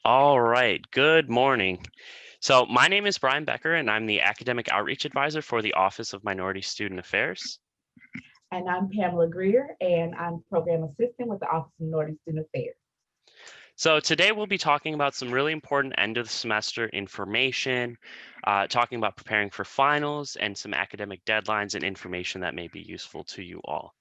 All right, good morning. So my name is Brian Becker, and I'm the Academic Outreach Advisor for the Office of Minority Student Affairs. And I'm Pamela Greer, and I'm Program Assistant with the Office of Minority Student Affairs. So today we'll be talking about some really important end of the semester information, talking about preparing for finals and some academic deadlines and information that may be useful to you all.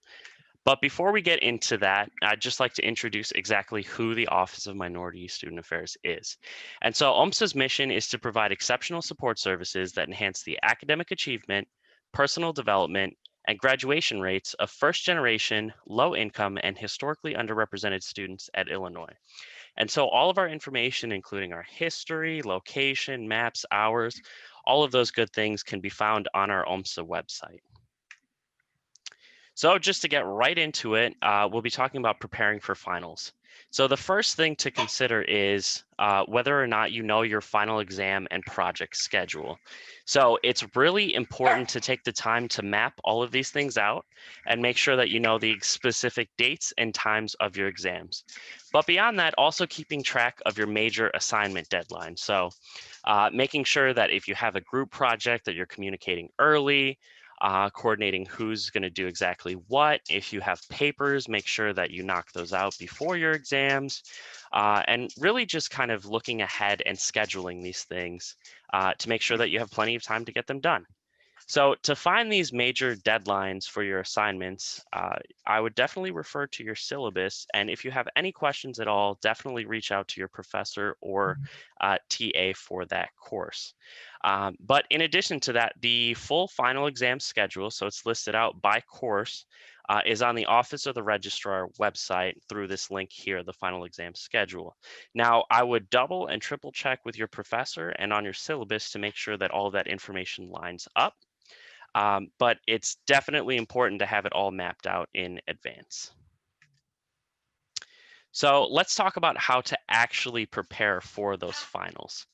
But before we get into that, I'd just like to introduce exactly who the Office of Minority Student Affairs is. And so OMSA's mission is to provide exceptional support services that enhance the academic achievement, personal development, and graduation rates of first generation, low income, and historically underrepresented students at Illinois. And so all of our information, including our history, location, maps, hours, all of those good things can be found on our OMSA website. So just to get right into it, we'll be talking about preparing for finals. So the first thing to consider is whether or not you know your final exam and project schedule. So it's really important to take the time to map all of these things out and make sure that you know the specific dates and times of your exams. But beyond that, also keeping track of your major assignment deadline. So making sure that if you have a group project that you're communicating early, coordinating who's going to do exactly what. If you have papers, make sure that you knock those out before your exams, and really just kind of looking ahead and scheduling these things to make sure that you have plenty of time to get them done. So to find these major deadlines for your assignments, I would definitely refer to your syllabus. And if you have any questions at all, definitely reach out to your professor or TA for that course. But in addition to that, the full final exam schedule, so it's listed out by course, is on the Office of the Registrar website through this link here, the final exam schedule. Now, I would double and triple check with your professor and on your syllabus to make sure that all of that information lines up. But it's definitely important to have it all mapped out in advance. So let's talk about how to actually prepare for those finals.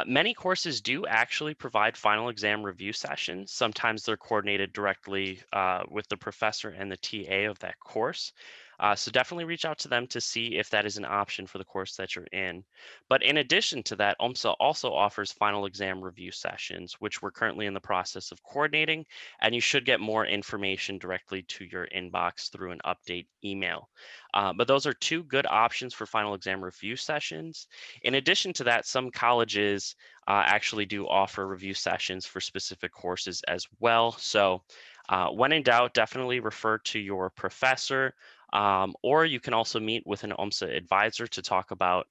Many courses do actually provide final exam review sessions. Sometimes they're coordinated directly with the professor and the TA of that course. So definitely reach out to them to see if that is an option for the course that you're in. But in addition to that, OMSA also offers final exam review sessions, which we're currently in the process of coordinating, and you should get more information directly to your inbox through an update email. But those are two good options for final exam review sessions. In addition to that, some colleges actually do offer review sessions for specific courses as well. So when in doubt, definitely refer to your professor, or you can also meet with an OMSA advisor to talk about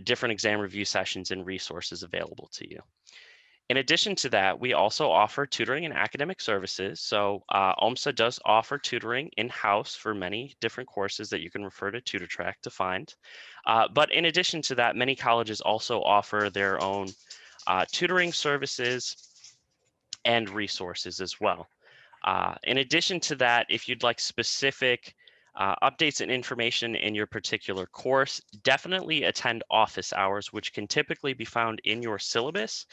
different exam review sessions and resources available to you. In addition to that, we also offer tutoring and academic services. So OMSA does offer tutoring in-house for many different courses that you can refer to TutorTrack to find. But in addition to that, many colleges also offer their own tutoring services and resources as well. In addition to that, if you'd like specific updates and information in your particular course, definitely attend office hours, which can typically be found in your syllabus.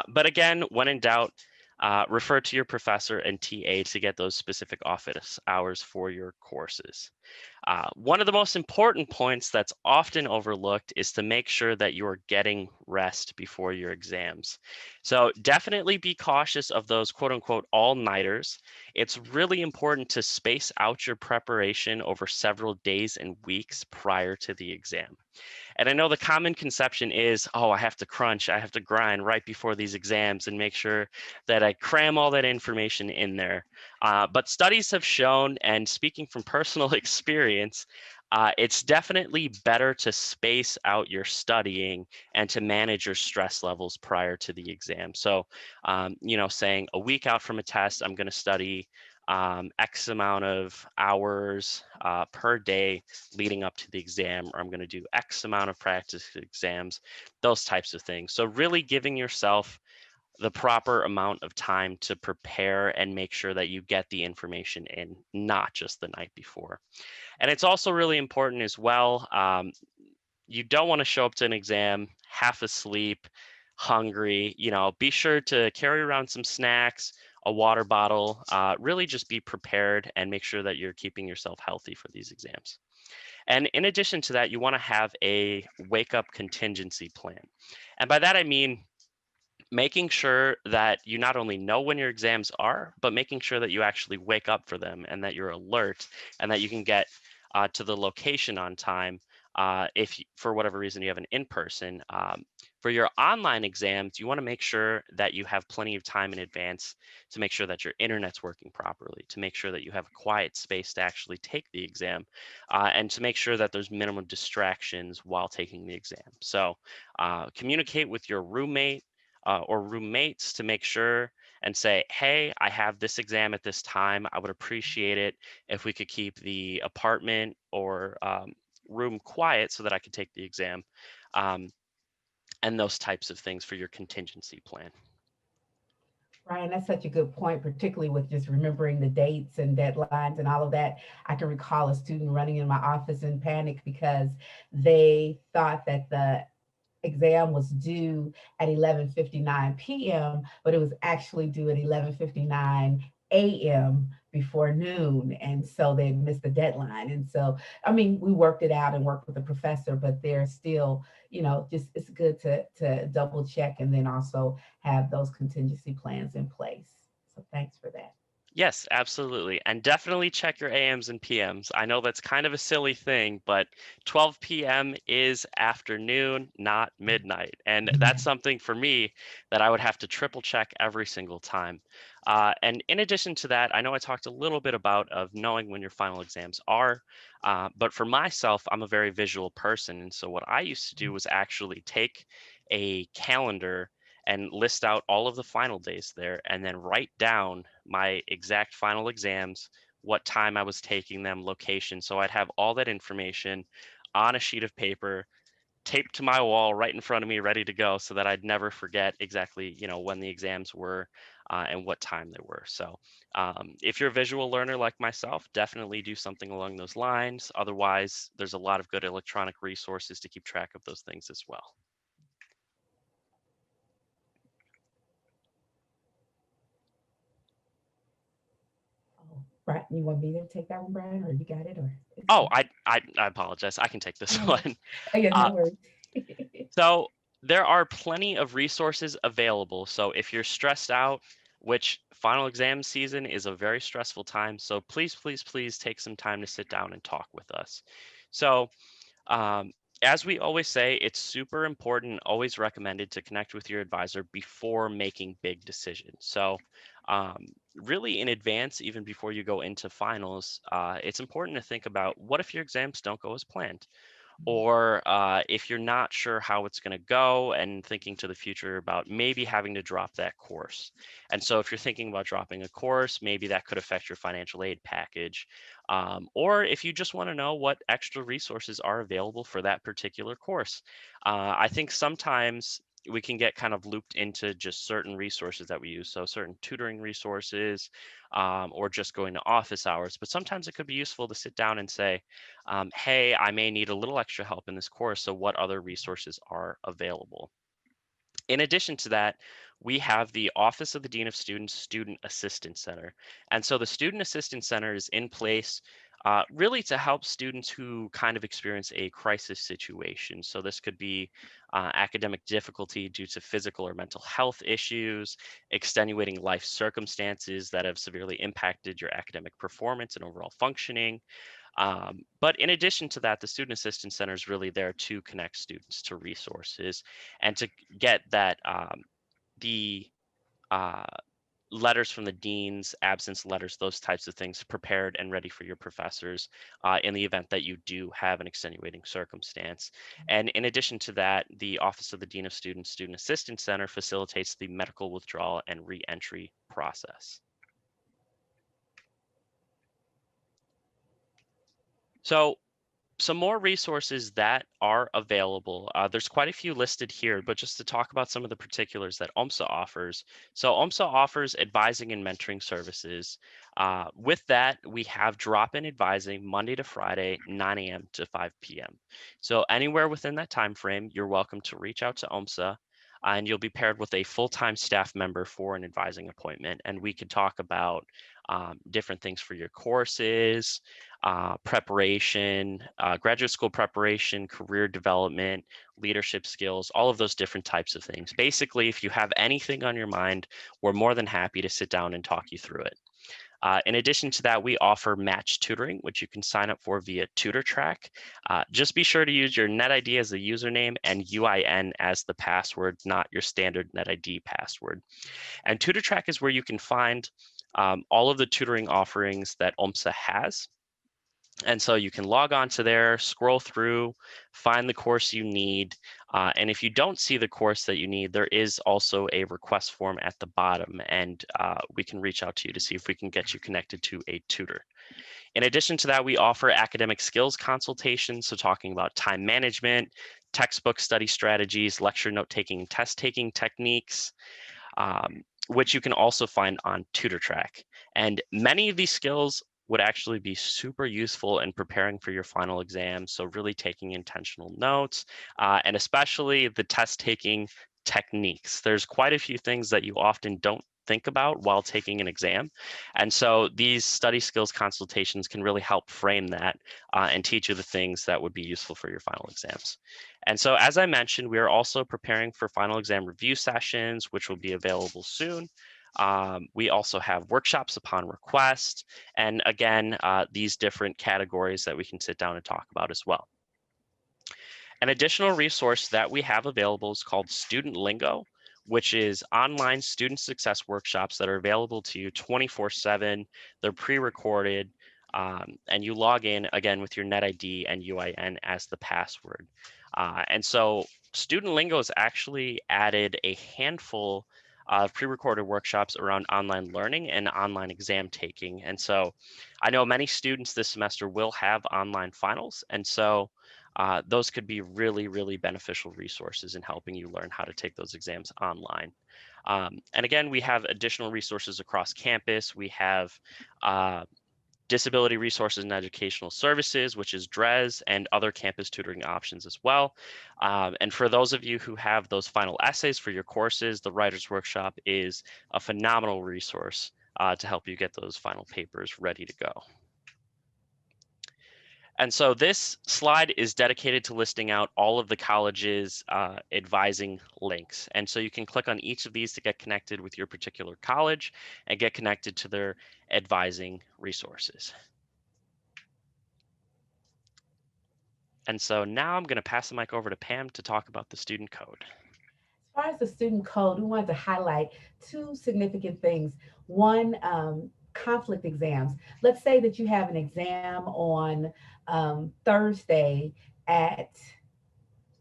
But again, when in doubt, refer to your professor and TA to get those specific office hours for your courses. One of the most important points that's often overlooked is to make sure that you're getting rest before your exams. So definitely be cautious of those quote unquote all-nighters. It's really important to space out your preparation over several days and weeks prior to the exam. And I know the common conception is, oh, I have to crunch, I have to grind right before these exams and make sure that I cram all that information in there. But studies have shown, and speaking from personal experience, it's definitely better to space out your studying and to manage your stress levels prior to the exam. So, saying a week out from a test, I'm going to study X amount of hours per day leading up to the exam, or I'm going to do X amount of practice exams, those types of things. So really giving yourself the proper amount of time to prepare and make sure that you get the information in, not just the night before. And it's also really important as well. You don't want to show up to an exam half asleep, hungry. Be sure to carry around some snacks, a water bottle. Really just be prepared and make sure that you're keeping yourself healthy for these exams. And in addition to that, you want to have a wake up contingency plan. And by that, I mean making sure that you not only know when your exams are, but making sure that you actually wake up for them and that you're alert and that you can get to the location on time if for whatever reason you have an in-person. For your online exams, you want to make sure that you have plenty of time in advance to make sure that your internet's working properly, to make sure that you have a quiet space to actually take the exam, and to make sure that there's minimum distractions while taking the exam. So communicate with your roommate or roommates to make sure and say, hey, I have this exam at this time. I would appreciate it if we could keep the apartment or room quiet so that I could take the exam, um, and those types of things for your contingency plan. Ryan, that's such a good point, particularly with just remembering the dates and deadlines and all of that. I can recall a student running in my office in panic because they thought that the exam was due at 11:59 p.m., but it was actually due at 11:59 a.m. before noon. And so they missed the deadline. And so, I mean, we worked it out and worked with the professor, but there's still, just it's good to double check and then also have those contingency plans in place. So thanks for that. Yes, absolutely. And definitely check your AMs and PMs. I know that's kind of a silly thing, but 12 p.m. is afternoon, not midnight. And Yeah. that's something for me that I would have to triple check every single time. And in addition to that, I know I talked a little bit about of knowing when your final exams are, but for myself, I'm a very visual person. And so what I used to do was actually take a calendar and list out all of the final days there and then write down my exact final exams, what time I was taking them, location. So I'd have all that information on a sheet of paper taped to my wall right in front of me, ready to go, so that I'd never forget exactly, when the exams were and what time they were. So if you're a visual learner like myself, definitely do something along those lines. Otherwise, there's a lot of good electronic resources to keep track of those things as well. Oh, Brian, you want me to take that one, Brian, or you got it, or it's Oh, okay. I apologize. I can take this No one. worries. Oh, yeah, Uh, no worries. So there are plenty of resources available. So if you're stressed out, which final exam season is a very stressful time, so please, please, please take some time to sit down and talk with us. So um, as we always say, it's super important, always recommended to connect with your advisor before making big decisions. So um, really in advance, even before you go into finals, it's important to think about what if your exams don't go as planned? Or if you're not sure how it's going to go and thinking to the future about maybe having to drop that course. And so if you're thinking about dropping a course, maybe that could affect your financial aid package. Or if you just want to know what extra resources are available for that particular course. I think sometimes we can get kind of looped into just certain resources that we use. So certain tutoring resources, or just going to office hours. But sometimes it could be useful to sit down and say, hey, I may need a little extra help in this course, so what other resources are available? In addition to that, we have the Office of the Dean of Students Student Assistance Center. And so the Student Assistance Center is in place really to help students who kind of experience a crisis situation. So this could be academic difficulty due to physical or mental health issues, extenuating life circumstances that have severely impacted your academic performance and overall functioning. But in addition to that, the Student Assistance Center is really there to connect students to resources and to get that the uh, letters from the deans, absence letters, those types of things prepared and ready for your professors in the event that you do have an extenuating circumstance. And in addition to that, the Office of the Dean of Students Student Assistance Center facilitates the medical withdrawal and reentry process. So some more resources that are available. There's quite a few listed here, but just to talk about some of the particulars that OMSA offers. So OMSA offers advising and mentoring services. With that, we have drop-in advising Monday to Friday, 9 a.m. to 5 p.m. So anywhere within that time frame, you're welcome to reach out to OMSA. and you'll be paired with a full-time staff member for an advising appointment. And we could talk about different things for your courses, preparation, graduate school preparation, career development, leadership skills, all of those different types of things. Basically, if you have anything on your mind, we're more than happy to sit down and talk you through it. In addition to that, we offer match tutoring, which you can sign up for via TutorTrack. Just be sure to use your NetID as the username and UIN as the password, not your standard NetID password. And TutorTrack is where you can find all of the tutoring offerings that OMSA has. And so you can log on to there, scroll through, find the course you need. And if you don't see the course that you need, there is also a request form at the bottom, and we can reach out to you to see if we can get you connected to a tutor. In addition to that, we offer academic skills consultations, so talking about time management, textbook study strategies, lecture note taking, test taking techniques, which you can also find on TutorTrack. And many of these skills would actually be super useful in preparing for your final exam. So really taking intentional notes, and especially the test taking techniques. There's quite a few things that you often don't think about while taking an exam. And so these study skills consultations can really help frame that and teach you the things that would be useful for your final exams. And so, as I mentioned, we are also preparing for final exam review sessions, which will be available soon. We also have workshops upon request, and again, these different categories that we can sit down and talk about as well. An additional resource that we have available is called Student Lingo, which is online student success workshops that are available to you 24/7. They're pre-recorded, and you log in again with your NetID and UIN as the password. And so Student Lingo has actually added a handful of pre-recorded workshops around online learning and online exam taking. And so I know many students this semester will have online finals, and so those could be really, really beneficial resources in helping you learn how to take those exams online. And again, we have additional resources across campus. We have Disability Resources and Educational Services, which is DRES, and other campus tutoring options as well. And for those of you who have those final essays for your courses, the Writers Workshop is a phenomenal resource to help you get those final papers ready to go. And so this slide is dedicated to listing out all of the college's advising links. And so you can click on each of these to get connected with your particular college and get connected to their advising resources. And so now I'm going to pass the mic over to Pam to talk about the student code. As far as the student code, we wanted to highlight two significant things. One, conflict exams. Let's say that you have an exam on Thursday at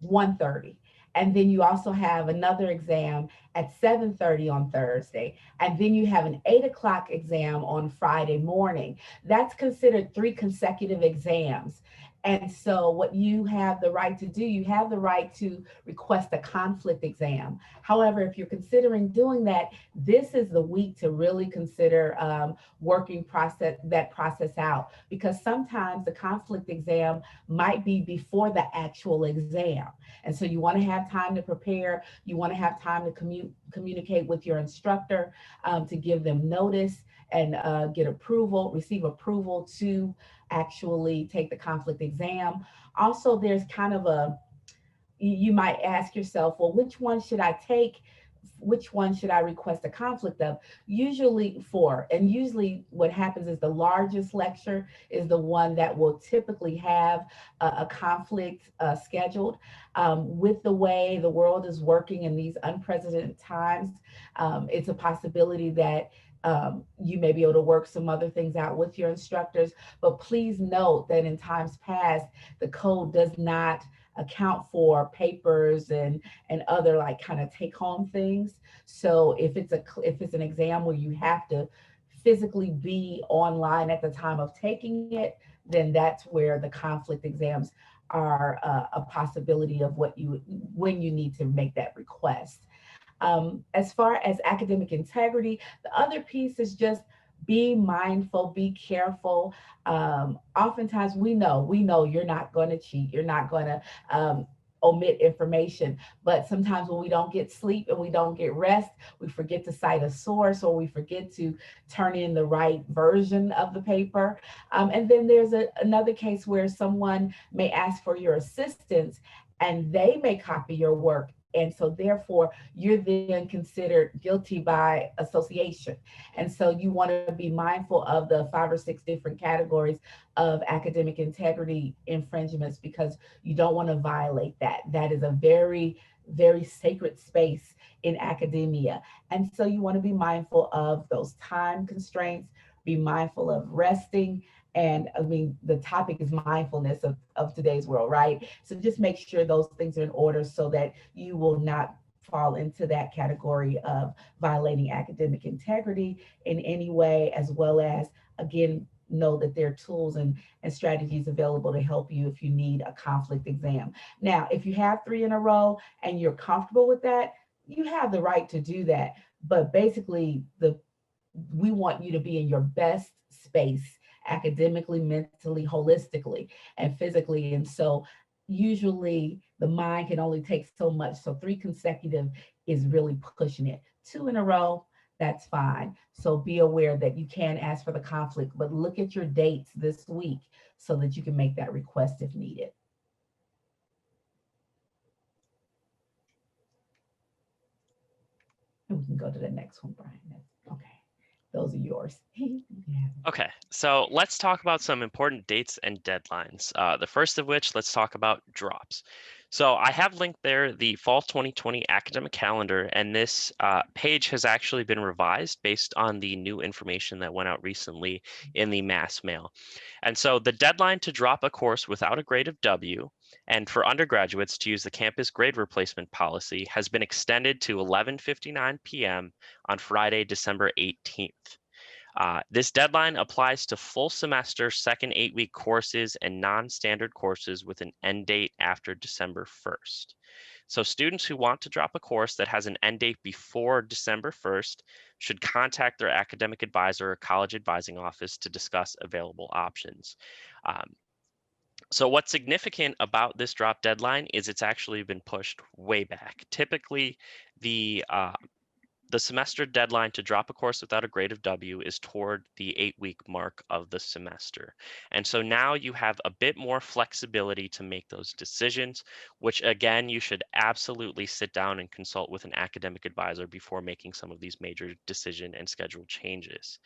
1:30, and then you also have another exam at 7:30 on Thursday, and then you have an 8 o'clock exam on Friday morning. That's considered 3 consecutive exams. And so what you have the right to do, you have the right to request a conflict exam. However, if you're considering doing that, this is the week to really consider working that process out, because sometimes the conflict exam might be before the actual exam. And so you want to have time to prepare. You want to have time to communicate with your instructor, to give them notice and receive approval to actually take the conflict exam. Also, there's kind of you might ask yourself, well, which one should I take? Which one should I request a conflict of? Usually what happens is the largest lecture is the one that will typically have a conflict scheduled. With the way the world is working in these unprecedented times, it's a possibility that you may be able to work some other things out with your instructors. But please note that in times past, the code does not account for papers and other like kind of take home things. So if it's an exam where you have to physically be online at the time of taking it, then that's where the conflict exams are a possibility of when you need to make that request. As far as academic integrity, the other piece is just be mindful, be careful. Oftentimes we know you're not going to cheat. You're not going to omit information. But sometimes when we don't get sleep and we don't get rest, we forget to cite a source, or we forget to turn in the right version of the paper. And then there's another case where someone may ask for your assistance and they may copy your work. And so therefore you're then considered guilty by association. And so you want to be mindful of the 5 or 6 different categories of academic integrity infringements, because you don't want to violate that. That is a very, very sacred space in academia. And so you want to be mindful of those time constraints, be mindful of resting. And I mean, the topic is mindfulness of today's world, right? So just make sure those things are in order so that you will not fall into that category of violating academic integrity in any way, as well as, again, know that there are tools and strategies available to help you if you need a conflict exam. Now, if you have 3 in a row and you're comfortable with that, you have the right to do that. But basically, we want you to be in your best space academically, mentally, holistically, and physically. And so usually the mind can only take so much. So 3 consecutive is really pushing it. 2 in a row, that's fine. So be aware that you can ask for the conflict, but look at your dates this week so that you can make that request if needed. And we can go to the next one, Brian. Okay. Those are yours. Yeah. Okay, so let's talk about some important dates and deadlines. The first of which, let's talk about drops. So I have linked there the fall 2020 academic calendar, and this page has actually been revised based on the new information that went out recently in the mass mail. And so the deadline to drop a course without a grade of W, and for undergraduates to use the campus grade replacement policy, has been extended to 11:59 p.m. on Friday, December 18th. This deadline applies to full semester second 8-week courses and non-standard courses with an end date after December 1st. So students who want to drop a course that has an end date before December 1st should contact their academic advisor or college advising office to discuss available options. So what's significant about this drop deadline is it's actually been pushed way back. Typically, the semester deadline to drop a course without a grade of W is toward the 8-week mark of the semester. And so now you have a bit more flexibility to make those decisions, which again, you should absolutely sit down and consult with an academic advisor before making some of these major decision and schedule changes.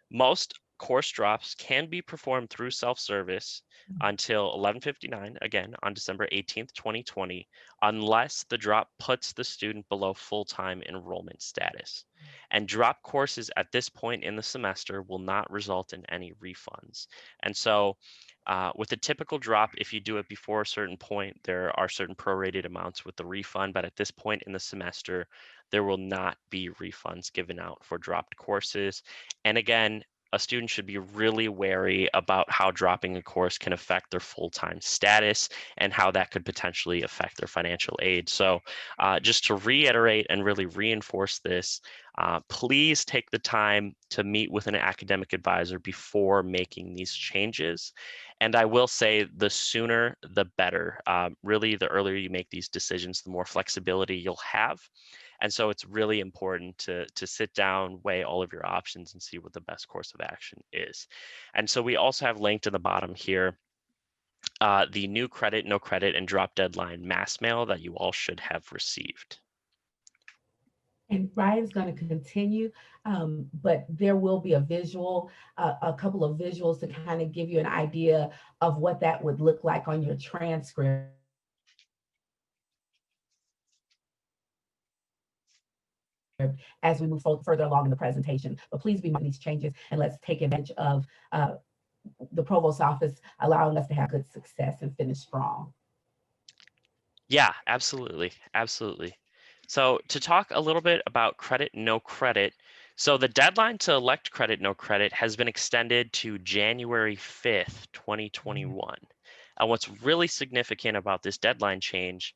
Most course drops can be performed through self-service until 11:59, again, on December 18th, 2020, unless the drop puts the student below full-time enrollment status. And drop courses at this point in the semester will not result in any refunds. And so with a typical drop, if you do it before a certain point, there are certain prorated amounts with the refund, but at this point in the semester, there will not be refunds given out for dropped courses. And again, a student should be really wary about how dropping a course can affect their full-time status and how that could potentially affect their financial aid. So just to reiterate and really reinforce this, please take the time to meet with an academic advisor before making these changes. And I will say the sooner, the better. Really, the earlier you make these decisions, the more flexibility you'll have. And so it's really important to sit down, weigh all of your options, and see what the best course of action is. And so we also have linked in the bottom here the new credit, no credit, and drop deadline mass mail that you all should have received. And Brian's going to continue, but there will be a couple of visuals to kind of give you an idea of what that would look like on your transcript as we move further along in the presentation. But please be mindful of these changes, and let's take advantage of the Provost's office allowing us to have good success and finish strong. Yeah, absolutely. Absolutely. So to talk a little bit about credit, no credit. So the deadline to elect credit, no credit has been extended to January 5th, 2021. And what's really significant about this deadline change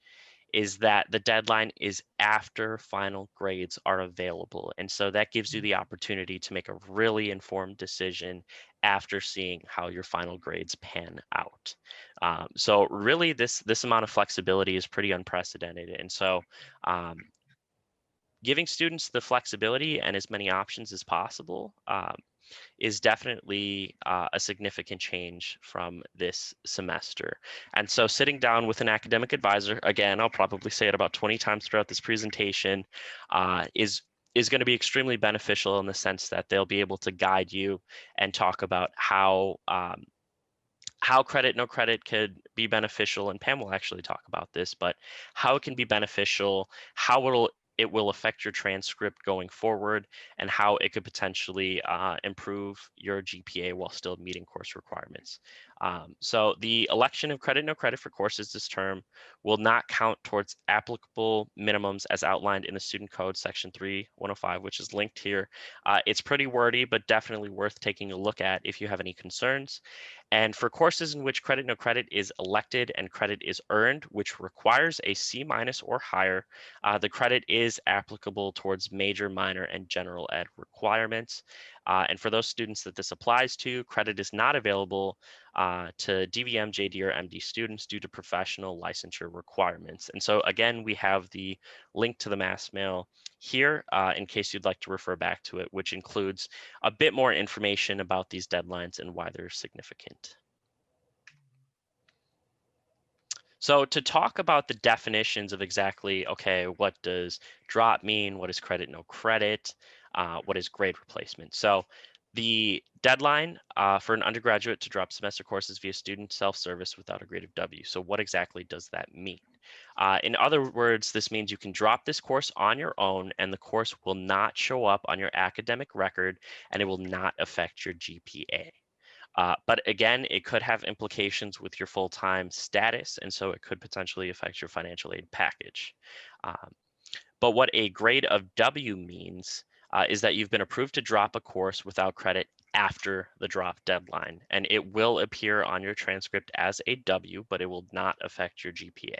is that the deadline is after final grades are available. And so that gives you the opportunity to make a really informed decision after seeing how your final grades pan out. So really this amount of flexibility is pretty unprecedented. And so giving students the flexibility and as many options as possible is definitely a significant change from this semester. And so sitting down with an academic advisor, again, I'll probably say it about 20 times throughout this presentation, is going to be extremely beneficial in the sense that they'll be able to guide you and talk about how credit, no credit could be beneficial, and Pam will actually talk about this, but how it can be beneficial, how it will affect your transcript going forward, and how it could potentially improve your GPA while still meeting course requirements. So the election of credit, no credit for courses this term will not count towards applicable minimums as outlined in the Student Code Section 3105, which is linked here. It's pretty wordy, but definitely worth taking a look at if you have any concerns. And for courses in which credit, no credit is elected and credit is earned, which requires a C- or higher, the credit is applicable towards major, minor, and general ed requirements. And for those students that this applies to, credit is not available to DVM, JD, or MD students due to professional licensure requirements. And so again, we have the link to the mass mail here in case you'd like to refer back to it, which includes a bit more information about these deadlines and why they're significant. So to talk about the definitions of exactly, okay, what does drop mean? What is credit, no credit? What is grade replacement? So the deadline for an undergraduate to drop semester courses via student self-service without a grade of W. So what exactly does that mean? In other words, this means you can drop this course on your own and the course will not show up on your academic record and it will not affect your GPA. But again, it could have implications with your full-time status, and so it could potentially affect your financial aid package. But what a grade of W means is that you've been approved to drop a course without credit after the drop deadline, and it will appear on your transcript as a W, but it will not affect your GPA.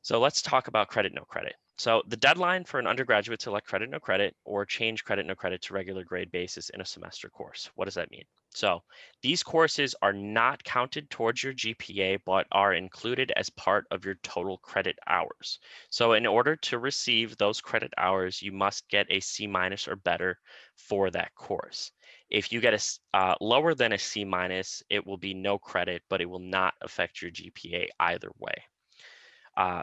So let's talk about credit, no credit. So the deadline for an undergraduate to elect credit, no credit, or change credit, no credit to regular grade basis in a semester course. What does that mean? So these courses are not counted towards your GPA, but are included as part of your total credit hours. So in order to receive those credit hours, you must get a C- or better for that course. If you get a lower than a C-, it will be no credit, but it will not affect your GPA either way.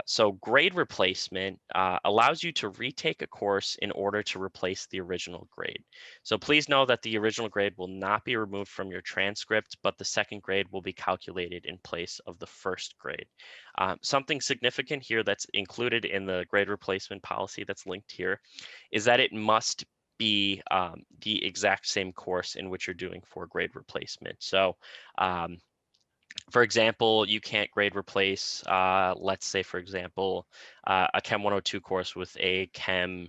So grade replacement allows you to retake a course in order to replace the original grade. So please know that the original grade will not be removed from your transcript, but the second grade will be calculated in place of the first grade. Something significant here that's included in the grade replacement policy that's linked here is that it must be the exact same course in which you're doing for grade replacement. So for example, you can't grade replace, let's say, for example, a Chem 102 course with a Chem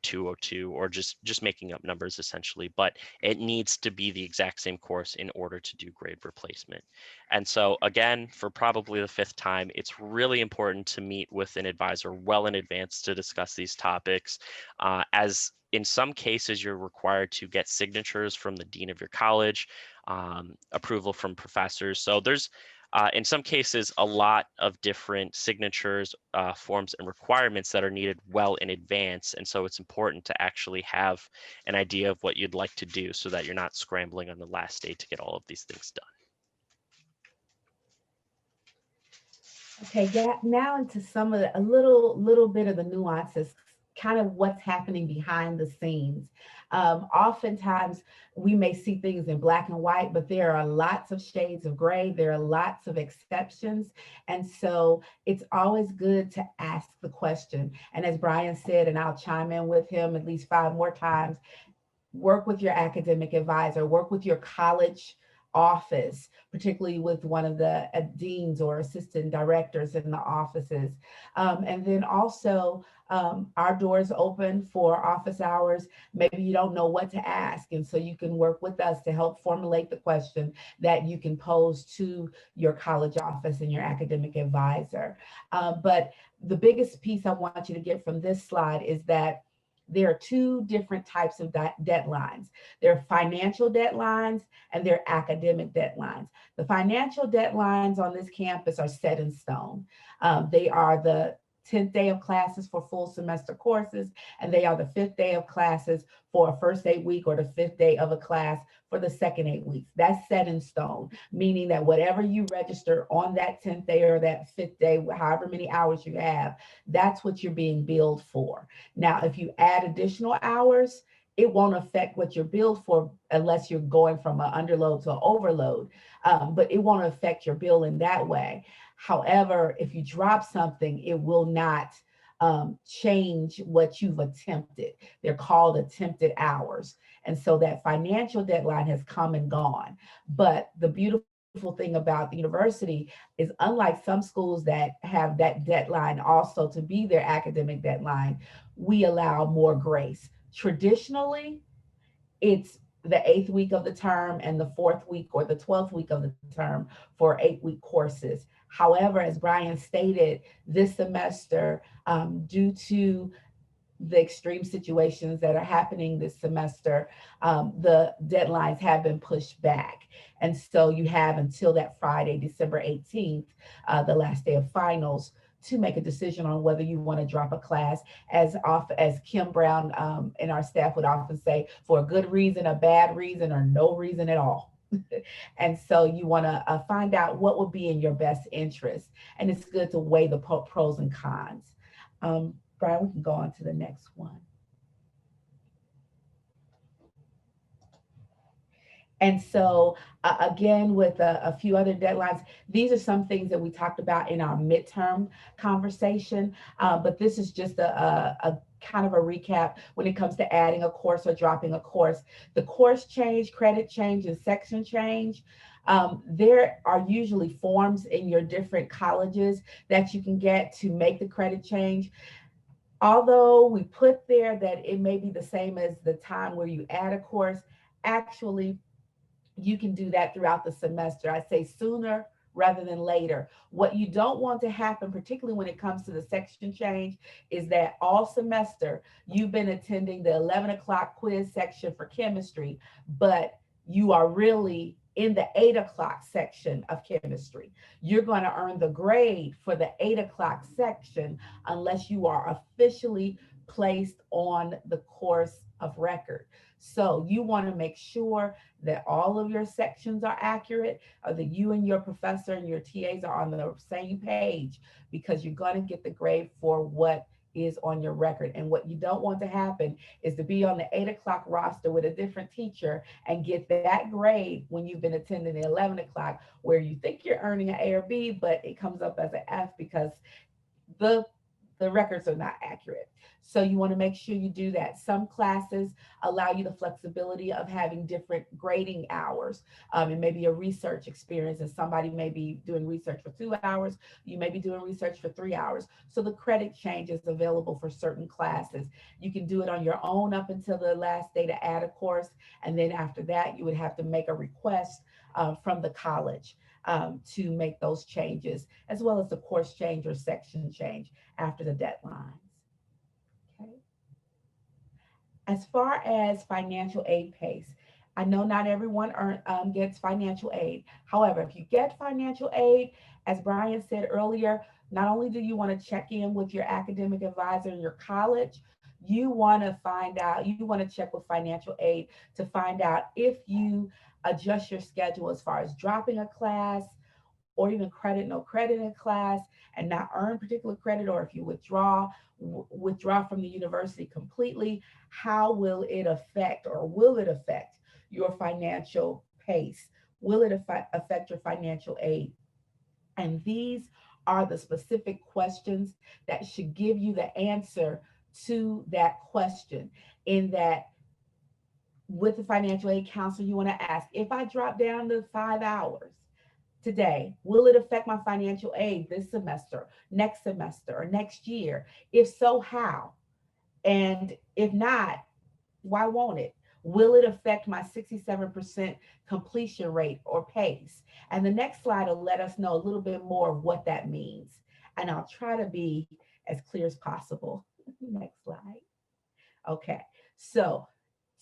202, or just making up numbers essentially, but it needs to be the exact same course in order to do grade replacement. And so again, for probably the fifth time, it's really important to meet with an advisor well in advance to discuss these topics, as in some cases, you're required to get signatures from the dean of your college, approval from professors. So there's, in some cases, a lot of different signatures, forms, and requirements that are needed well in advance. And so it's important to actually have an idea of what you'd like to do so that you're not scrambling on the last day to get all of these things done. Okay, yeah, now into some of a little bit of the nuances, kind of what's happening behind the scenes. Oftentimes we may see things in black and white, but there are lots of shades of gray. There are lots of exceptions. And so it's always good to ask the question. And as Brian said, and I'll chime in with him at least 5 more times, work with your academic advisor, work with your college office, particularly with one of the deans or assistant directors in the offices. And then also our doors open for office hours. Maybe you don't know what to ask. And so you can work with us to help formulate the question that you can pose to your college office and your academic advisor. But the biggest piece I want you to get from this slide is that there are two different types of deadlines. There are financial deadlines and there are academic deadlines. The financial deadlines on this campus are set in stone. They are the 10th day of classes for full semester courses, and they are the 5th day of classes for a first 8 week or the 5th day of a class for the second 8 weeks. That's set in stone, meaning that whatever you register on that 10th day or that 5th day, however many hours you have, that's what you're being billed for. Now, if you add additional hours, it won't affect what you're billed for unless you're going from an underload to an overload, but it won't affect your bill in that way. However, if you drop something, it will not change what you've attempted. They're called attempted hours. And so that financial deadline has come and gone. But the beautiful thing about the university is, unlike some schools that have that deadline also to be their academic deadline, we allow more grace. Traditionally, it's the 8th week of the term and the 4th week or the 12th week of the term for 8-week courses. However, as Brian stated, this semester, due to the extreme situations that are happening this semester, the deadlines have been pushed back. And so you have until that Friday, December 18th, the last day of finals, to make a decision on whether you want to drop a class, as Kim Brown and our staff would often say, for a good reason, a bad reason, or no reason at all. And so you want to find out what would be in your best interest. And it's good to weigh the pros and cons. Brian, we can go on to the next one. And so again, with a few other deadlines, these are some things that we talked about in our midterm conversation, but this is just a kind of a recap when it comes to adding a course or dropping a course. The course change, credit change, and section change, there are usually forms in your different colleges that you can get to make the credit change. Although we put there that it may be the same as the time where you add a course, actually, you can do that throughout the semester. I say sooner rather than later. What you don't want to happen, particularly when it comes to the section change, is that all semester you've been attending the 11 o'clock quiz section for chemistry, but you are really in the 8 o'clock section of chemistry. You're going to earn the grade for the 8 o'clock section unless you are officially placed on the course of record. So you want to make sure that all of your sections are accurate, or that you and your professor and your TAs are on the same page, because you're going to get the grade for what is on your record. And what you don't want to happen is to be on the 8 o'clock roster with a different teacher and get that grade when you've been attending the 11 o'clock, where you think you're earning an A or B, but it comes up as an F because the records are not accurate. So you want to make sure you do that. Some classes allow you the flexibility of having different grading hours. It may be a research experience, and somebody may be doing research for 2 hours. You may be doing research for 3 hours. So the credit change is available for certain classes. You can do it on your own up until the last day to add a course. And then after that, you would have to make a request from the college to make those changes, as well as the course change or section change after the deadlines. Okay. As far as financial aid pays, I know not everyone gets financial aid. However, if you get financial aid, as Brian said earlier, not only do you want to check in with your academic advisor in your college, you want to check with financial aid to find out if you adjust your schedule as far as dropping a class, or even no credit in class and not earn particular credit, or if you withdraw from the university completely, how will it affect your financial pace? Will it affect your financial aid? And these are the specific questions that should give you the answer to that question, in that with the financial aid counselor, you want to ask, if I drop down to 5 hours today, will it affect my financial aid this semester, next semester, or next year? If so, how? And if not, why won't it? Will it affect my 67% completion rate or pace? And the next slide will let us know a little bit more of what that means. And I'll try to be as clear as possible. Next slide. Okay. So,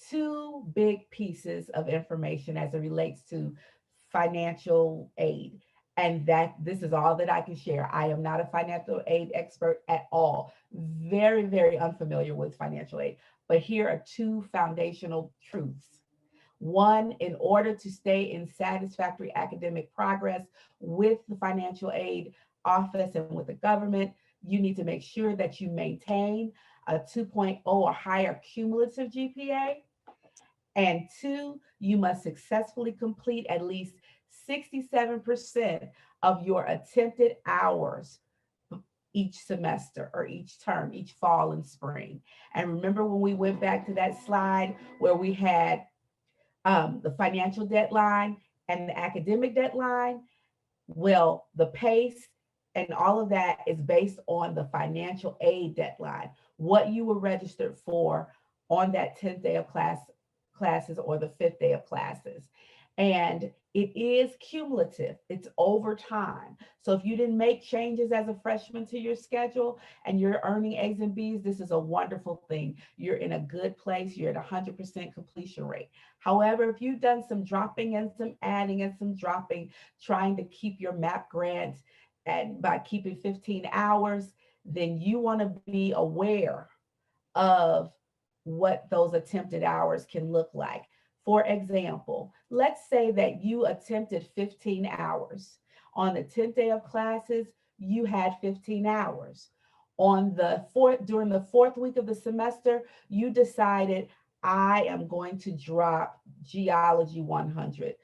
two big pieces of information as it relates to financial aid. And that this is all that I can share. I am not a financial aid expert at all. Very, very unfamiliar with financial aid. But here are two foundational truths. One, in order to stay in satisfactory academic progress with the financial aid office and with the government, you need to make sure that you maintain a 2.0 or higher cumulative GPA. And two, you must successfully complete at least 67% of your attempted hours each semester or each term, each fall and spring. And remember when we went back to that slide where we had the financial deadline and the academic deadline? Well, the pace and all of that is based on the financial aid deadline, what you were registered for on that 10th day of classes or the 5th day of classes. And it is cumulative, it's over time. So if you didn't make changes as a freshman to your schedule and you're earning A's and B's, this is a wonderful thing. You're in a good place, you're at 100% completion rate. However, if you've done some dropping and some adding and some dropping, trying to keep your MAP grant and by keeping 15 hours, then you want to be aware of what those attempted hours can look like. For example, let's say that you attempted 15 hours. On the 10th day of classes, you had 15 hours. During the fourth week of the semester, you decided, I am going to drop Geology 100,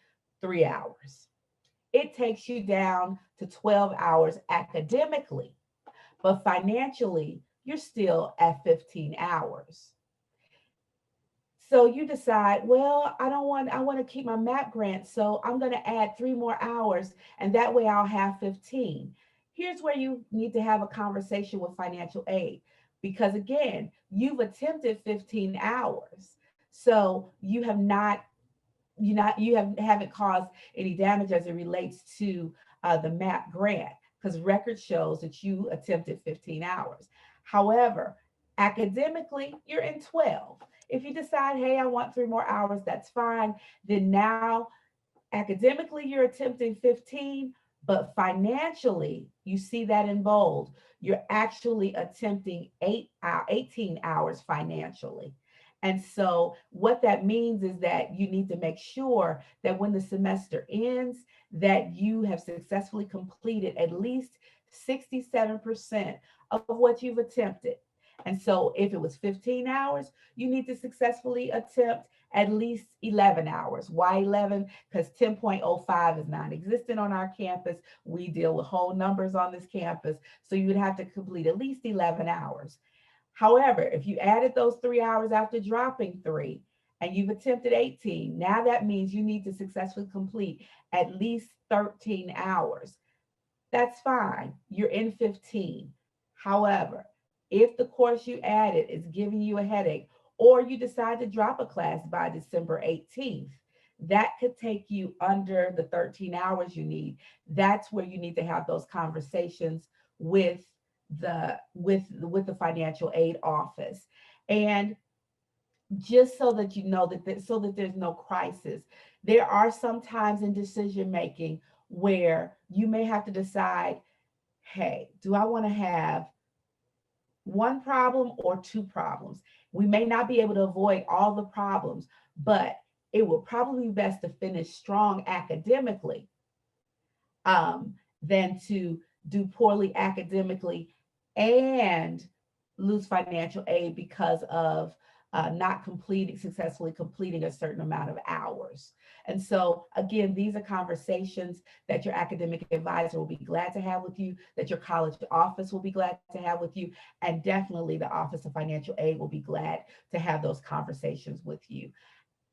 3 hours. It takes you down to 12 hours academically, but financially, you're still at 15 hours. So you decide, well, I want to keep my MAP grant, so I'm going to add 3 more hours, and that way I'll have 15. Here's where you need to have a conversation with financial aid, because again, you've attempted 15 hours. So you have not, haven't caused any damage as it relates to the MAP grant, because record shows that you attempted 15 hours. However, academically, you're in 12. If you decide, hey, I want 3 more hours, that's fine. Then now, academically, you're attempting 15, but financially, you see that in bold, you're actually attempting 18 hours financially. And so what that means is that you need to make sure that when the semester ends, that you have successfully completed at least 67% of what you've attempted. And so if it was 15 hours, you need to successfully attempt at least 11 hours. Why 11? Because 10.05 is non-existent on our campus. We deal with whole numbers on this campus. So you would have to complete at least 11 hours. However, if you added those 3 hours after dropping 3 and you've attempted 18, now that means you need to successfully complete at least 13 hours. That's fine. You're in 15. However, if the course you added is giving you a headache, or you decide to drop a class by December 18th, that could take you under the 13 hours you need. That's where you need to have those conversations with the financial aid office. And just so that you know so that there's no crisis, there are some times in decision making where you may have to decide, hey, do I want to have 1 problem or 2 problems? We may not be able to avoid all the problems, but it will probably be best to finish strong academically than to do poorly academically and lose financial aid because of not successfully completing a certain amount of hours. And so again, these are conversations that your academic advisor will be glad to have with you, that your college office will be glad to have with you, and definitely the Office of Financial Aid will be glad to have those conversations with you.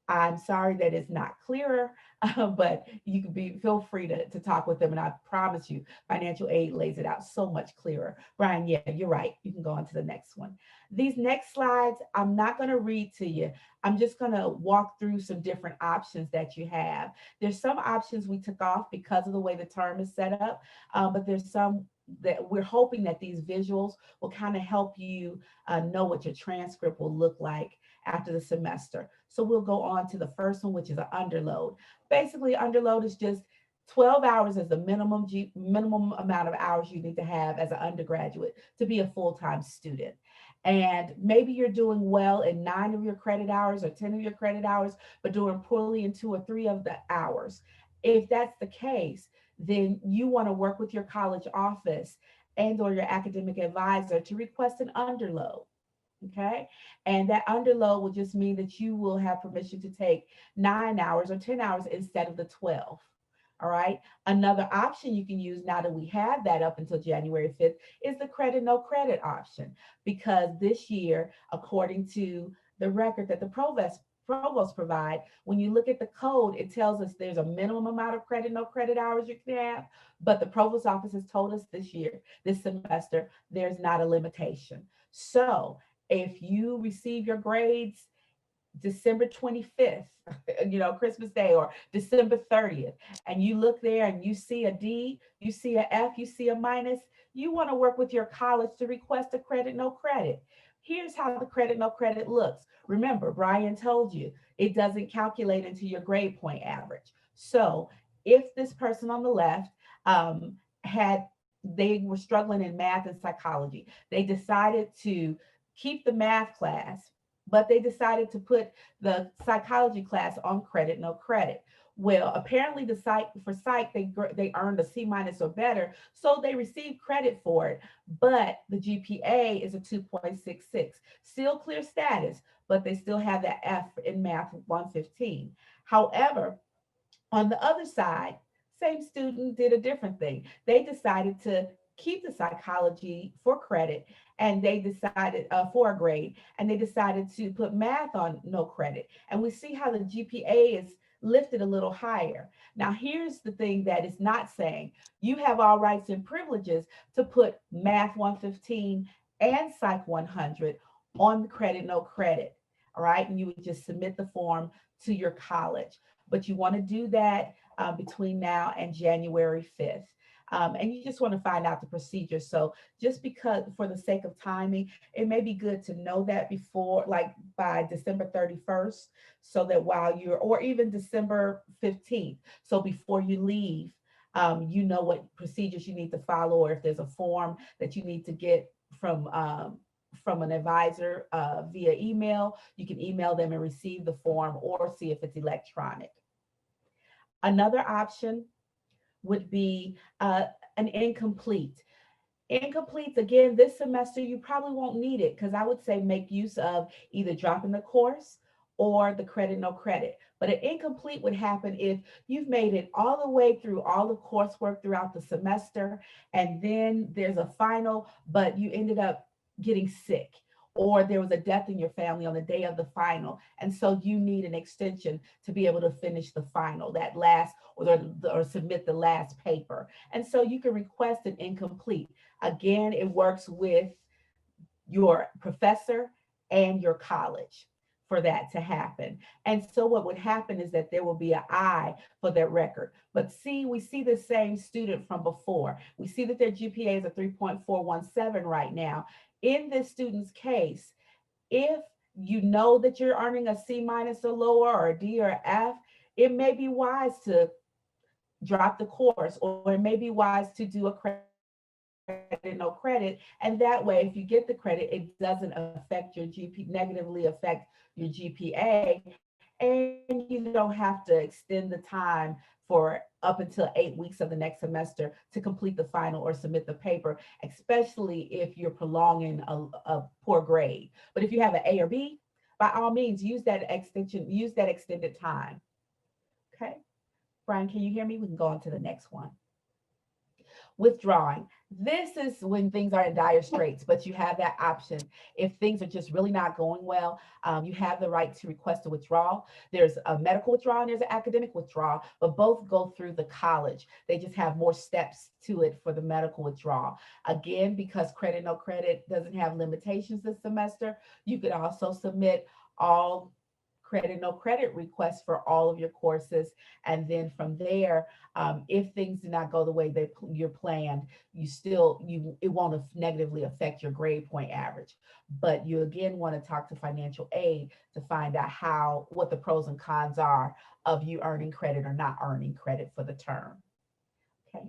I'm sorry that it's not clearer, but you can feel free to talk with them. And I promise you, financial aid lays it out so much clearer. Brian, yeah, you're right. You can go on to the next one. These next slides, I'm not going to read to you. I'm just going to walk through some different options that you have. There's some options we took off because of the way the term is set up, but there's some that we're hoping that these visuals will kind of help you know what your transcript will look like after the semester. So we'll go on to the first one, which is an underload. Basically, underload is just 12 hours is the minimum amount of hours you need to have as an undergraduate to be a full-time student. And maybe you're doing well in 9 of your credit hours or 10 of your credit hours, but doing poorly in 2 or 3 of the hours. If that's the case, then you want to work with your college office and or your academic advisor to request an underload. Okay. And that underload will just mean that you will have permission to take 9 hours or 10 hours instead of the 12. All right. Another option you can use now that we have that up until January 5th is the credit, no credit option. Because this year, according to the record that the provost provide, when you look at the code, it tells us there's a minimum amount of credit, no credit hours you can have. But the provost office has told us this year, this semester, there's not a limitation. So if you receive your grades December 25th, Christmas Day, or December 30th, and you look there and you see a D, you see a F, you see a minus, you want to work with your college to request a credit, no credit. Here's how the credit, no credit looks. Remember, Brian told you it doesn't calculate into your grade point average. So if this person on the left they were struggling in math and psychology, they decided to keep the math class, but they decided to put the psychology class on credit, no credit. Well, apparently the psych they earned a C minus or better, so they received credit for it. But the GPA is a 2.66, still clear status, but they still have that F in math 115. However, on the other side, same student did a different thing. They decided to keep the psychology for credit, and they decided for a grade, and they decided to put math on no credit. And we see how the GPA is lifted a little higher. Now, here's the thing that is not saying you have all rights and privileges to put math 115 and psych 100 on the credit, no credit. All right. And you would just submit the form to your college. But you want to do that between now and January 5th. And you just want to find out the procedure. So just because for the sake of timing, it may be good to know that before, like by December 31st, so that while or even December 15th, so before you leave, you know what procedures you need to follow, or if there's a form that you need to get from an advisor via email, you can email them and receive the form or see if it's electronic. Another option would be an incomplete. Incompletes, again, this semester, you probably won't need it because I would say make use of either dropping the course or the credit, no credit. But an incomplete would happen if you've made it all the way through all the coursework throughout the semester, and then there's a final, but you ended up getting sick, or there was a death in your family on the day of the final. And so you need an extension to be able to finish the final, that last, or submit the last paper. And so you can request an incomplete. Again, it works with your professor and your college for that to happen. And so what would happen is that there will be an I for their record. But see, we see the same student from before. We see that their GPA is a 3.417 right now. In this student's case, if you know that you're earning a C minus or lower, or a D or an F, it may be wise to drop the course, or it may be wise to do a credit, no credit. And that way, if you get the credit, it doesn't affect your negatively affect your GPA. And you don't have to extend the time for up until 8 weeks of the next semester to complete the final or submit the paper, especially if you're prolonging a poor grade. But if you have an A or B, by all means, use that extension, use that extended time. Okay. Brian, can you hear me? We can go on to the next one. Withdrawing. This is when things are in dire straits, but you have that option. If things are just really not going well, you have the right to request a withdrawal. There's a medical withdrawal and there's an academic withdrawal, but both go through the college. They just have more steps to it for the medical withdrawal. Again, because credit no credit doesn't have limitations this semester, you could also submit all credit no credit requests for all of your courses, and then from there, if things do not go the way you're planned, you it won't negatively affect your grade point average. But you again want to talk to financial aid to find out what the pros and cons are of you earning credit or not earning credit for the term. Okay.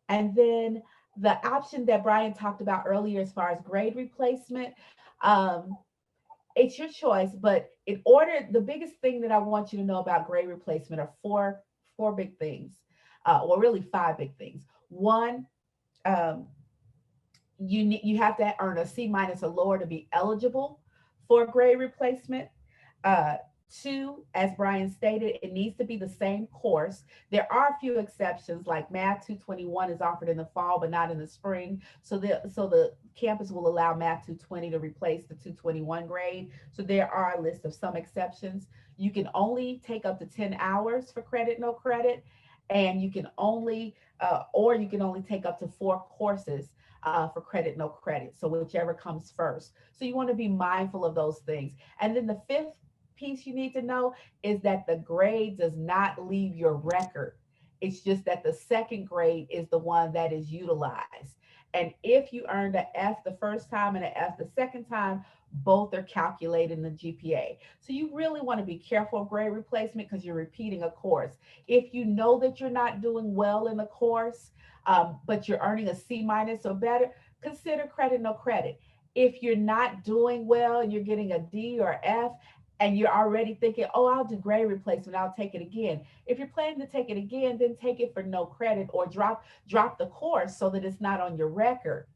And then the option that Brian talked about earlier as far as grade replacement, um, it's your choice, but the biggest thing that I want you to know about grade replacement are four big things, or really five big things. One, um, you have to earn a C minus or lower to be eligible for grade replacement. Uh, Two, as Brian stated, it needs to be the same course. There are a few exceptions, like Math 221 is offered in the fall, but not in the spring. So the campus will allow Math 220 to replace the 221 grade. So there are a list of some exceptions. You can only take up to 10 hours for credit, no credit, and you can only take up to 4 courses for credit, no credit. So whichever comes first. So you want to be mindful of those things. And then the fifth piece you need to know is that the grade does not leave your record. It's just that the second grade is the one that is utilized. And if you earned an F the first time and an F the second time, both are calculated in the GPA. So you really want to be careful of grade replacement because you're repeating a course. If you know that you're not doing well in the course, but you're earning a C minus or better, consider credit, no credit. If you're not doing well and you're getting a D or F, and you're already thinking, oh, I'll do grade replacement, I'll take it again. If you're planning to take it again, then take it for no credit or drop the course so that it's not on your record.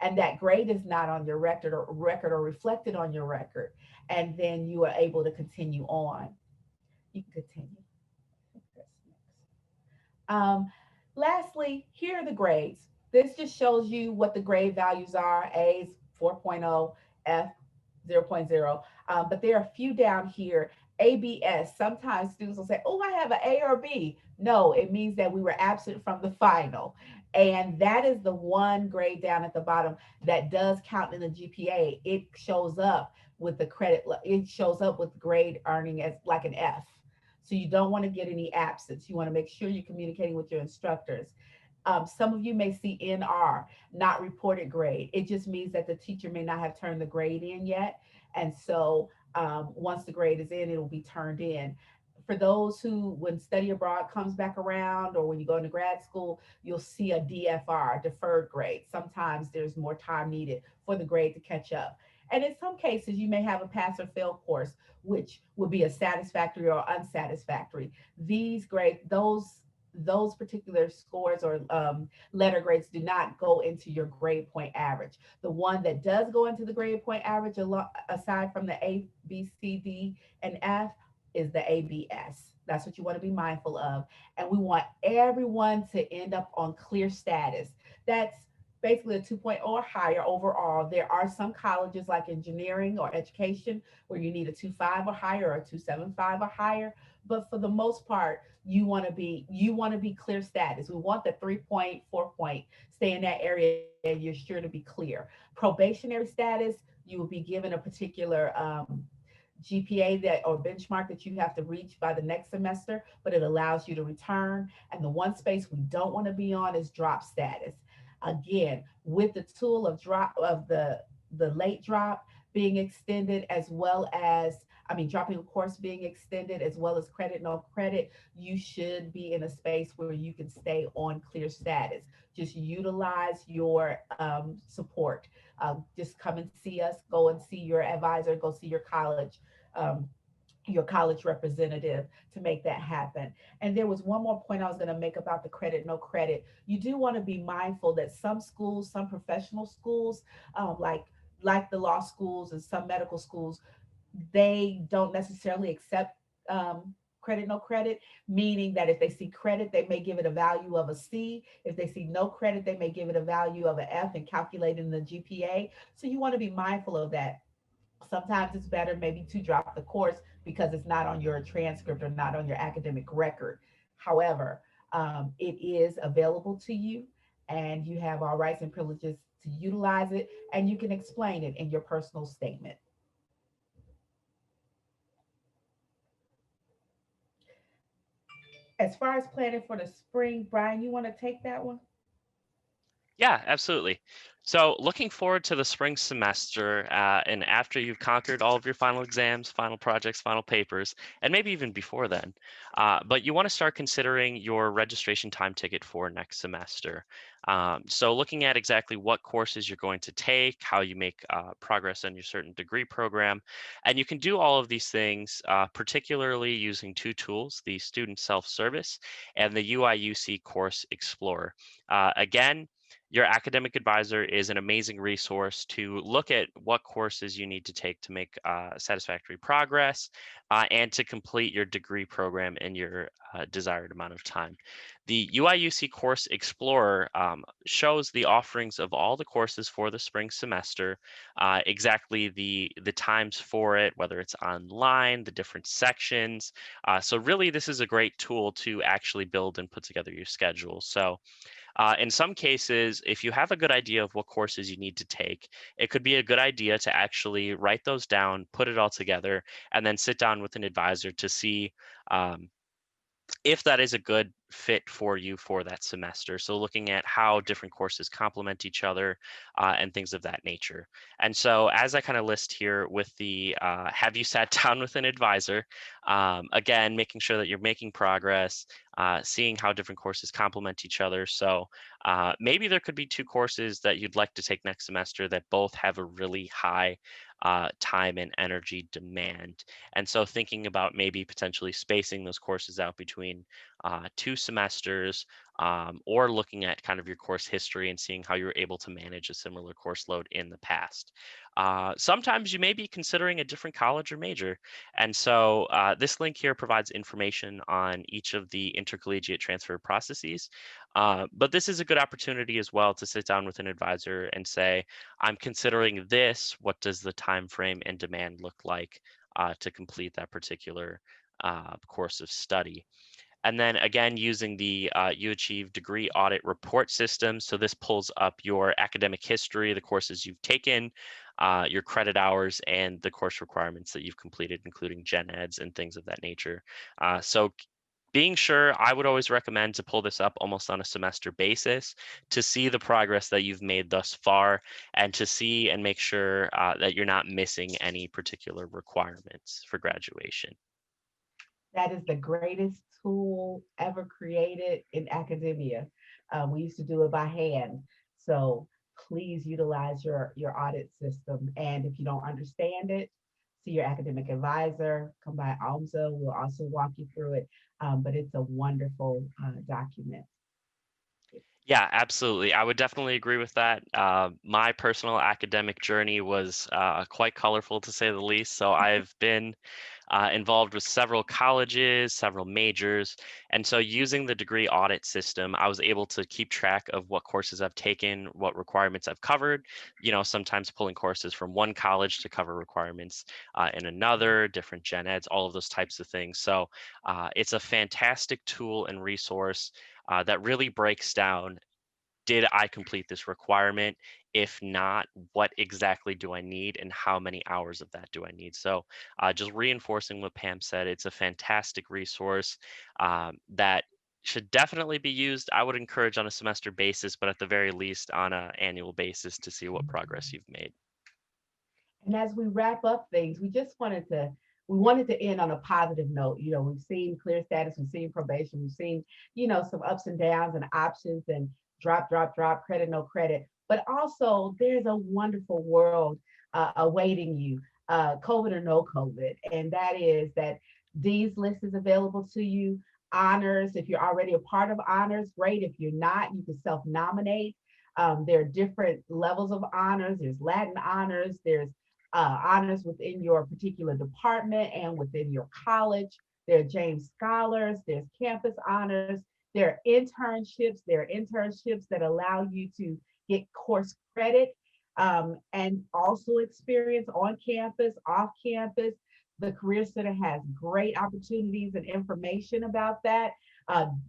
And that grade is not on your record or reflected on your record. And then you are able to continue on. You can continue. Um, Lastly, here are the grades. This just shows you what the grade values are. A's 4.0, F 0.0. But there are a few down here. ABS. Sometimes students will say, oh, I have an A or B. No, it means that we were absent from the final. And that is the one grade down at the bottom that does count in the GPA. It shows up with the credit, it shows up with grade earning as like an F. So you don't want to get any absence. You want to make sure you're communicating with your instructors. Some of you may see NR, not reported grade. It just means that the teacher may not have turned the grade in yet. And so once the grade is in, it will be turned in. For those who, when study abroad comes back around, or when you go into grad school, you'll see a DFR, deferred grade. Sometimes there's more time needed for the grade to catch up. And in some cases, you may have a pass or fail course, which would be a satisfactory or unsatisfactory. Those particular scores or letter grades do not go into your grade point average. The one that does go into the grade point average, aside from the A, B, C, D, and F, is the ABS. That's what you want to be mindful of. And we want everyone to end up on clear status. That's basically a 2.0 or higher overall. There are some colleges like engineering or education where you need a 2.5 or higher, or a 2.75 or higher. But for the most part, you want to be clear status. We want the 3 point, 4 point, stay in that area. You're sure to be clear. Probationary status, you will be given a particular GPA that or benchmark that you have to reach by the next semester, but it allows you to return. And the one space we don't want to be on is drop status. Again, with the tool of the late drop being extended, as well as, I mean, dropping a course being extended, as well as credit, no credit, you should be in a space where you can stay on clear status. Just utilize your support. Just come and see us, go and see your advisor, go see um, your college representative to make that happen. And there was one more point I was going to make about the credit, no credit. You do want to be mindful that some schools, some professional schools, like the law schools and some medical schools, they don't necessarily accept credit, no credit, meaning that if they see credit, they may give it a value of a C. If they see no credit, they may give it a value of an F and calculating the GPA. So you want to be mindful of that. Sometimes it's better maybe to drop the course because it's not on your transcript or not on your academic record. However, it is available to you and you have all rights and privileges to utilize it, and you can explain it in your personal statement. As far as planning for the spring, Brian, you want to take that one? Yeah, absolutely. So, looking forward to the spring semester, and after you've conquered all of your final exams, final projects, final papers, and maybe even before then, but you want to start considering your registration time ticket for next semester. So, looking at exactly what courses you're going to take, how you make progress on your certain degree program, and you can do all of these things, particularly using two tools: the Student Self Service and the UIUC Course Explorer. Again, your academic advisor is an amazing resource to look at what courses you need to take to make satisfactory progress and to complete your degree program in your desired amount of time. The UIUC Course Explorer shows the offerings of all the courses for the spring semester, exactly the times for it, whether it's online, the different sections. So really, this is a great tool to actually build and put together your schedule. So in some cases, if you have a good idea of what courses you need to take, it could be a good idea to actually write those down, put it all together, and then sit down with an advisor to see um, if that is a good fit for you for that semester. So looking at how different courses complement each other and things of that nature. And so as I kind of list here with the have you sat down with an advisor, again, making sure that you're making progress, seeing how different courses complement each other. So maybe there could be two courses that you'd like to take next semester that both have a really high time and energy demand. And so thinking about maybe potentially spacing those courses out between two semesters, or looking at kind of your course history and seeing how you're able to manage a similar course load in the past. Sometimes you may be considering a different college or major. And so this link here provides information on each of the intercollegiate transfer processes. But this is a good opportunity as well to sit down with an advisor and say, I'm considering this. What does the time frame and demand look like to complete that particular course of study? And then again, using the U Achieve degree audit report system. So this pulls up your academic history, the courses you've taken, your credit hours, and the course requirements that you've completed, including gen eds and things of that nature. So being sure, I would always recommend to pull this up almost on a semester basis to see the progress that you've made thus far and to see and make sure that you're not missing any particular requirements for graduation. That is the greatest tool ever created in academia. We used to do it by hand. So please utilize your audit system. And if you don't understand it, see your academic advisor, come by OMSA. We'll also walk you through it. But it's a wonderful document. Yeah, absolutely. I would definitely agree with that. My personal academic journey was quite colorful to say the least. So I've been involved with several colleges, several majors. And so using the degree audit system, I was able to keep track of what courses I've taken, what requirements I've covered, sometimes pulling courses from one college to cover requirements in another, different gen eds, all of those types of things. So it's a fantastic tool and resource that really breaks down, did I complete this requirement? If not, what exactly do I need and how many hours of that do I need? So just reinforcing what Pam said, it's a fantastic resource that should definitely be used. I would encourage on a semester basis, but at the very least on an annual basis to see what progress you've made. And as we wrap up things, we wanted to end on a positive note. We've seen clear status, we've seen probation, we've seen, some ups and downs and options and drop, drop, drop, credit, no credit. But also there's a wonderful world awaiting you, COVID or no COVID. And that is that Dean's List is available to you. Honors, if you're already a part of honors, great. If you're not, you can self-nominate. There are different levels of honors. There's Latin honors, there's honors within your particular department and within your college. there are James Scholars, there's campus honors, there are internships that allow you to get course credit and also experience on campus, off campus. The Career Center has great opportunities and information about that.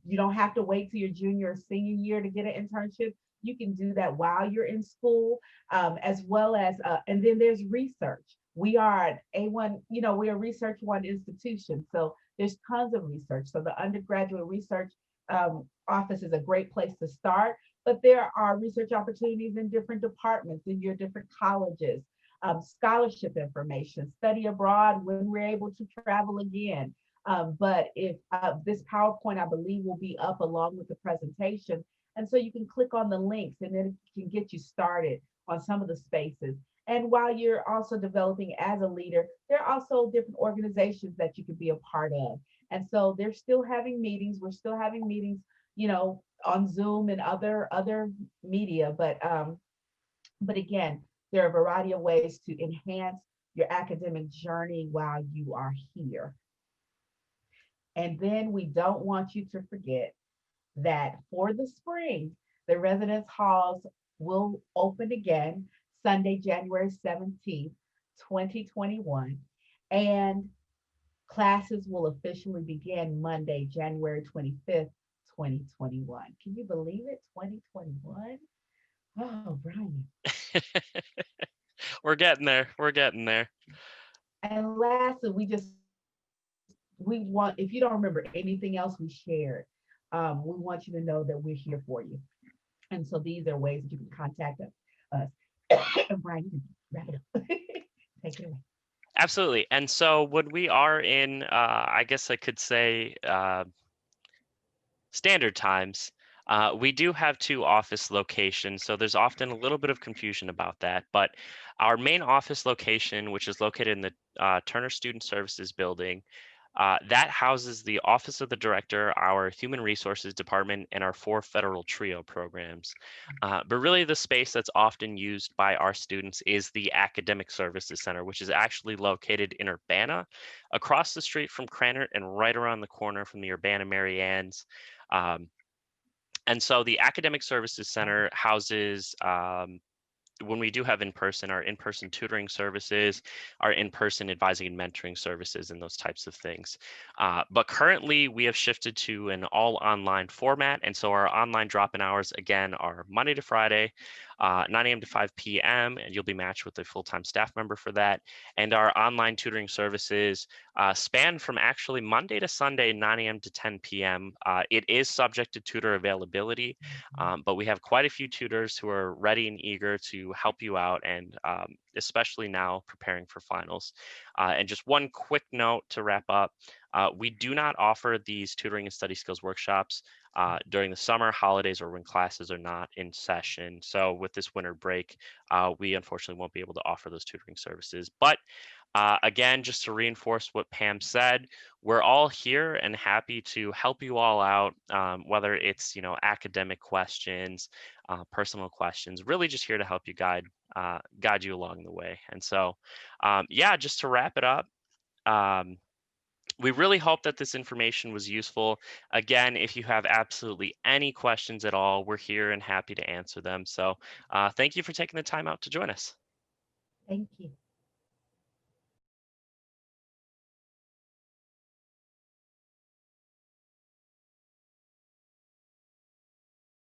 You don't have to wait till your junior or senior year to get an internship. You can do that while you're in school, as well as, and then there's research. We are an A1, we're a research one institution. So there's tons of research. So the undergraduate research office is a great place to start, but there are research opportunities in different departments in your different colleges, scholarship information, study abroad when we're able to travel again. But if this PowerPoint, I believe, will be up along with the presentation. And so you can click on the links and then it can get you started on some of the spaces. And while you're also developing as a leader, there are also different organizations that you could be a part of. And so they're still having meetings. We're still having meetings, on Zoom and other media. But again, there are a variety of ways to enhance your academic journey while you are here. And then we don't want you to forget that for the spring, the residence halls will open again Sunday, January 17th, 2021. And classes will officially begin Monday, January 25th, 2021. Can you believe it? 2021? Oh, Brian. We're getting there. We're getting there. And lastly, we want, if you don't remember anything else we shared, we want you to know that we're here for you. And so these are ways that you can contact us. Brian, you can wrap it up. Take it away. Absolutely. And so when we are in, I guess I could say, standard times, we do have 2 office locations. So there's often a little bit of confusion about that. But our main office location, which is located in the Turner Student Services building, that houses the Office of the Director, our Human Resources Department, and our 4 federal TRIO programs. But really the space that's often used by our students is the Academic Services Center, which is actually located in Urbana, across the street from Cranert and right around the corner from the Urbana Mary Ann's. And so the Academic Services Center houses when we do have our in-person tutoring services, our in-person advising and mentoring services, and those types of things. But currently, we have shifted to an all-online format, and so our online drop-in hours, again, are Monday to Friday, 9 a.m. to 5 p.m., and you'll be matched with a full-time staff member for that. And our online tutoring services span from actually Monday to Sunday, 9 a.m. to 10 p.m. It is subject to tutor availability, but we have quite a few tutors who are ready and eager to help you out, and especially now preparing for finals. And just one quick note to wrap up, we do not offer these tutoring and study skills workshops during the summer, holidays, or when classes are not in session. So with this winter break, we unfortunately won't be able to offer those tutoring services. But again, just to reinforce what Pam said, we're all here and happy to help you all out, whether it's academic questions, personal questions, really just here to help you guide you along the way. And so, yeah, just to wrap it up, we really hope that this information was useful. Again, if you have absolutely any questions at all, we're here and happy to answer them. So thank you for taking the time out to join us. Thank you.